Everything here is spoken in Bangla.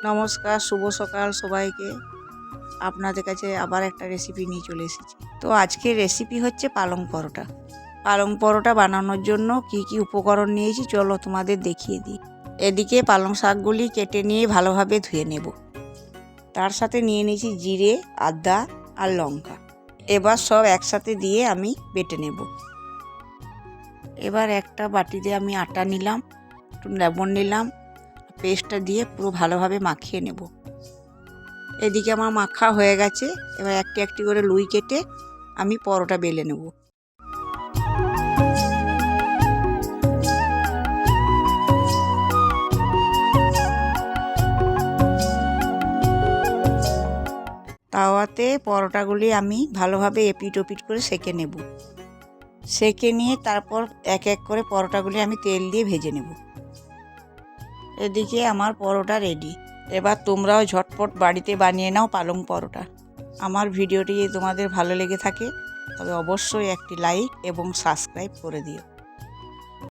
নমস্কার, শুভ সকাল সবাইকে। আপনাদের কাছে আবার একটা রেসিপি নিয়ে চলে এসেছি। তো আজকের রেসিপি হচ্ছে পালং পরোটা। পালং পরোটা বানানোর জন্য কি কি উপকরণ নিয়েছি চলো তোমাদের দেখিয়ে দিই। এদিকে পালং শাকগুলি কেটে নিয়ে ভালোভাবে ধুয়ে নেব। তার সাথে নিয়ে নিয়েছি জিরে, আদা আর লঙ্কা। এবার সব একসাথে দিয়ে আমি বেটে নেব। এবার একটা বাটিতে আমি আটা নিলাম, একটু লবণ নিলাম, পেস্টটা দিয়ে পুরো ভালোভাবে মাখিয়ে নেব। এদিকে আমার মাখা হয়ে গেছে। এবার একটি একটি করে লুই কেটে আমি পরোটা বেলে নেব। তাওয়াতে পরোটাগুলি আমি ভালোভাবে এপিট ওপিট করে সেঁকে নেব। সেঁকে নিয়ে তারপর এক এক করে পরোটাগুলি আমি তেল দিয়ে ভেজে নেব। এদিকে আমার পরোটা রেডি। এবার তোমরাও ঝটপট বাড়িতে বানিয়ে নাও পালং পরোটা। আমার ভিডিওটি যদি তোমাদের ভালো লেগে থাকে তবে অবশ্যই একটি লাইক এবং সাবস্ক্রাইব করে দিও।